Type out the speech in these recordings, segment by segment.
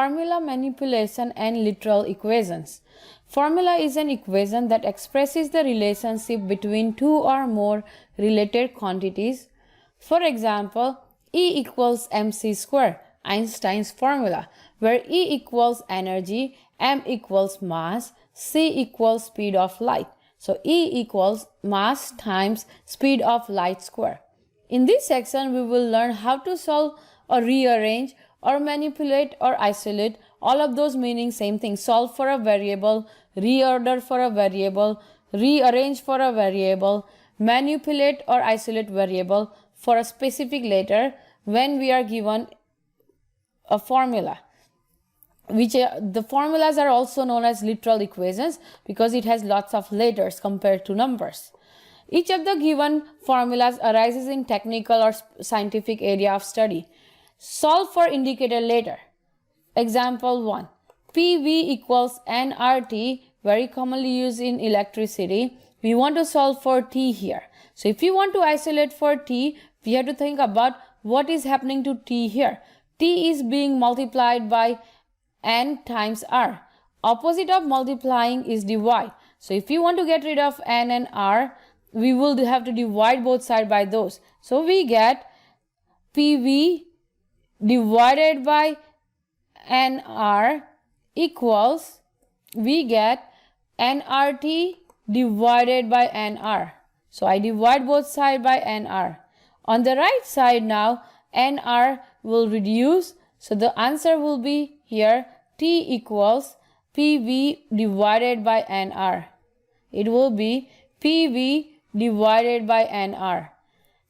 Formula manipulation and literal equations. Formula is an equation that expresses the relationship between two or more related quantities. For example, E equals mc square, Einstein's formula, where E equals energy, m equals mass, c equals speed of light. So E equals mass times speed of light square. In this section, we will learn how to solve or rearrange or manipulate or isolate, all of those meaning same thing. Solve for a variable, reorder for a variable, rearrange for a variable, manipulate or isolate variable for a specific letter when we are given a formula. The formulas are also known as literal equations because it has lots of letters compared to numbers. Each of the given formulas arises in technical or scientific area of study. Solve for indicated letter. Example 1. PV equals nRT, very commonly used in electricity. We want to solve for T here. So if you want to isolate for T, we have to think about what is happening to T here. T is being multiplied by n times r. Opposite of multiplying is divide. So if you want to get rid of n and r, we will have to divide both sides by those. So we get PV divided by nr equals, we get nRT divided by nr. So I divide both sides by nr. On the right side now, nr will reduce. So the answer will be here T equals PV divided by nr. It will be PV divided by nr.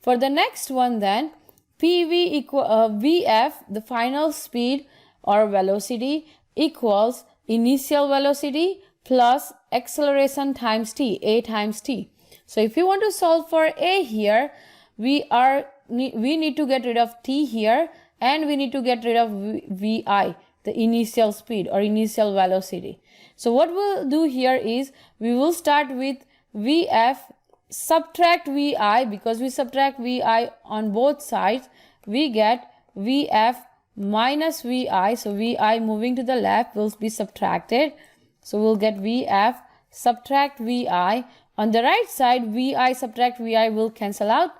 For the next one then, PV equal Vf, the final speed or velocity, equals initial velocity plus acceleration times t, a times t. So if you want to solve for a here, we need to get rid of t here and we need to get rid of vi, the initial speed or initial velocity. So what we'll do here is we will start with Vf, subtract vi, because we subtract vi on both sides, we get Vf minus vi. So vi moving to the left will be subtracted. So we'll get Vf subtract vi. On the right side, vi subtract vi will cancel out,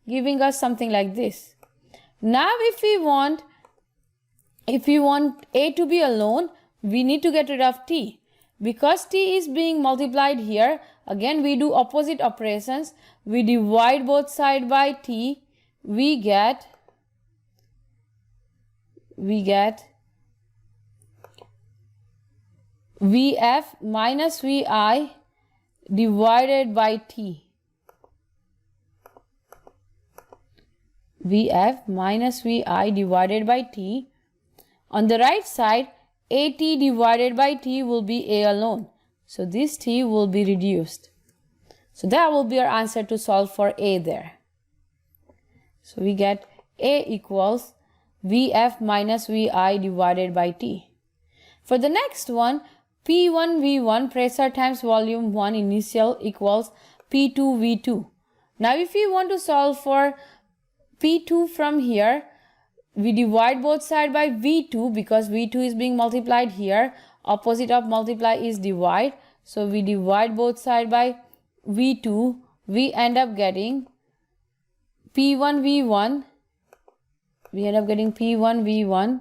giving us something like this. Now if we want a to be alone, we need to get rid of t. Because t is being multiplied here, again we do opposite operations. We divide both sides by t. We get Vf minus vi divided by t. Vf minus vi divided by t. On the right side, at divided by t will be a alone. So this t will be reduced. So that will be our answer to solve for a there. So we get a equals Vf minus vi divided by t. For the next one, P1 V1, pressure times volume 1 initial, equals P2 V2. Now if we want to solve for P2 from here, we divide both sides by V2 because V2 is being multiplied here. Opposite of multiply is divide. So we divide both sides by V2. We end up getting P1 V1. We end up getting P1 V1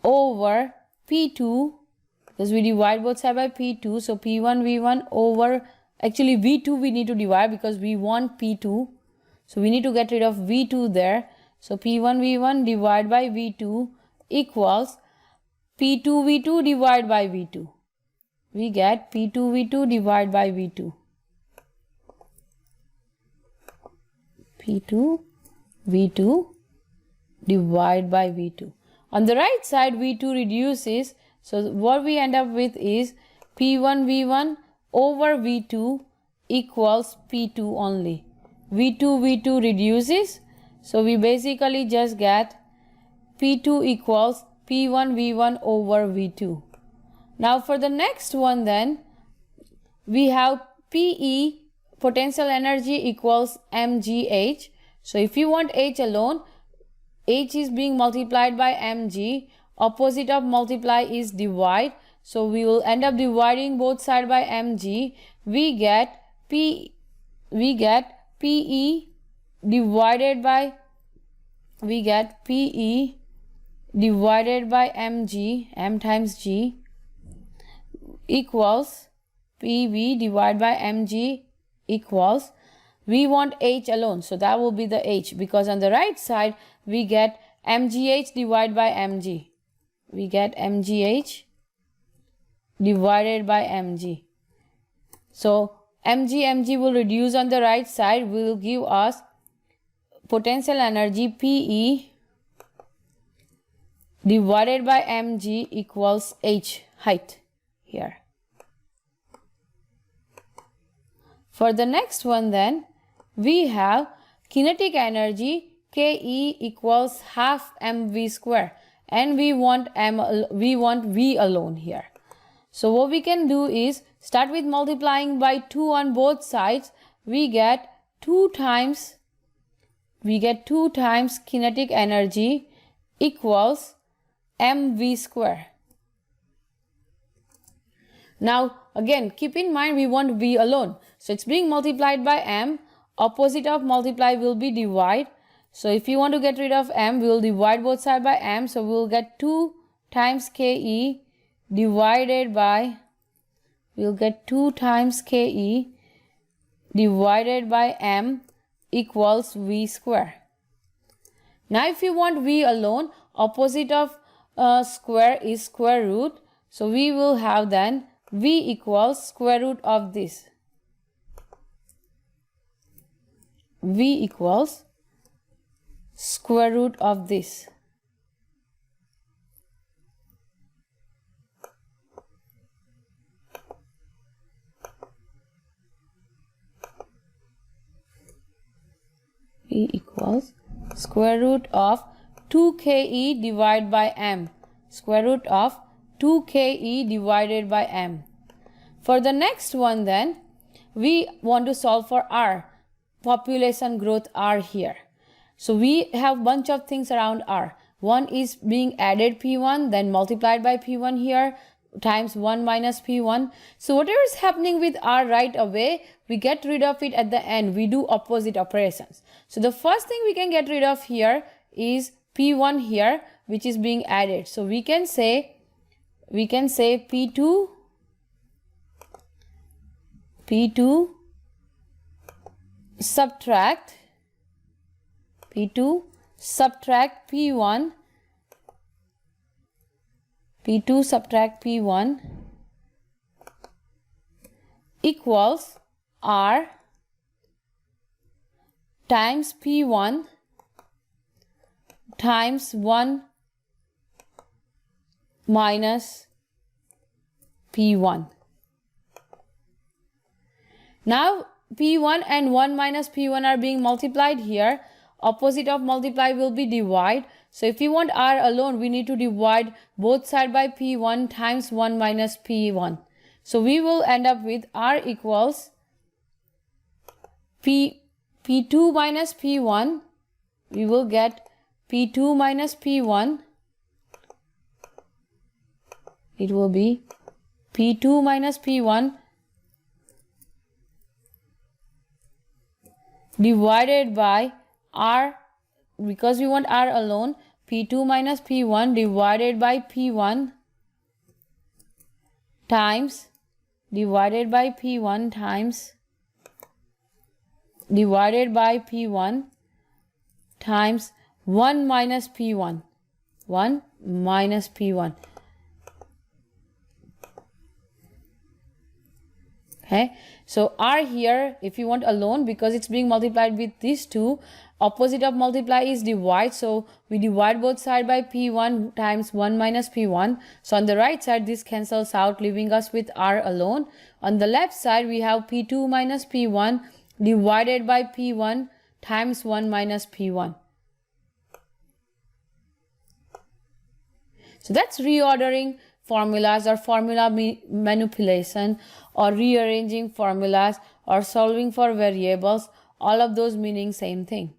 over P2, because we divide both sides by P2. So P1 V1 over, actually V2 we need to divide because we want P2. So we need to get rid of V2 there. So P1 V1 divided by V2 equals P2 V2 divided by V2. We get P2 V2 divided by V2. P2 V2 divided by V2. On the right side, V2 reduces. So what we end up with is P1 V1 over V2 equals P2 only. V2 V2 reduces. So we basically just get P2 equals P1 V1 over V2. Now for the next one then, we have PE, potential energy, equals mgh. So if you want H alone, H is being multiplied by mg. Opposite of multiply is divide. So we will end up dividing both sides by mg. We get PE divided by mg, m times g, equals PV divided by mg equals, we want H alone, so that will be the H, because on the right side we get mgh divided by mg. We get mgh divided by mg. So mg will reduce on the right side, will give us potential energy PE divided by mg equals H, height here. For the next one then, we have kinetic energy Ke equals half mv square, and we want V alone here. So what we can do is start with multiplying by 2 on both sides. We get 2 times kinetic energy equals mv square. Now again, keep in mind we want V alone, so it's being multiplied by m. Opposite of multiply will be divide. So if you want to get rid of m, we will divide both sides by m. So we will get 2 times Ke divided by, m equals V square. Now if you want V alone, opposite of square is square root. So we will have then V equals square root of this. V equals square root of this. V equals square root of 2Ke divided by m. Square root of 2Ke divided by m. For the next one then, we want to solve for R. Population growth R here. So we have bunch of things around R. One is being added P1, then multiplied by P1 here, times 1 minus P1. So whatever is happening with R right away, we get rid of it at the end. We do opposite operations. So the first thing we can get rid of here is P1 here, which is being added. So we can say P2 subtract P1 equals R times P1 times 1 minus P1. Now P1 and 1 minus P1 are being multiplied here. Opposite of multiply will be divide. So if you want R alone, we need to divide both sides by P1 times 1 minus P1. So we will end up with R equals P2 minus P1. We will get P2 minus P1. It will be P2 minus P1 divided by R, because we want R alone, P2 minus P1 divided by P1 times divided by P1 times 1 minus P1. 1 minus P1. Okay, so R here, if you want alone, because it's being multiplied with these two, opposite of multiply is divide. So we divide both sides by P1 times 1 minus P1. So on the right side, this cancels out, leaving us with R alone. On the left side, we have P2 minus P1 divided by P1 times 1 minus P1. So that's reordering formulas or formula manipulation, or rearranging formulas, or solving for variables. All of those meaning same thing.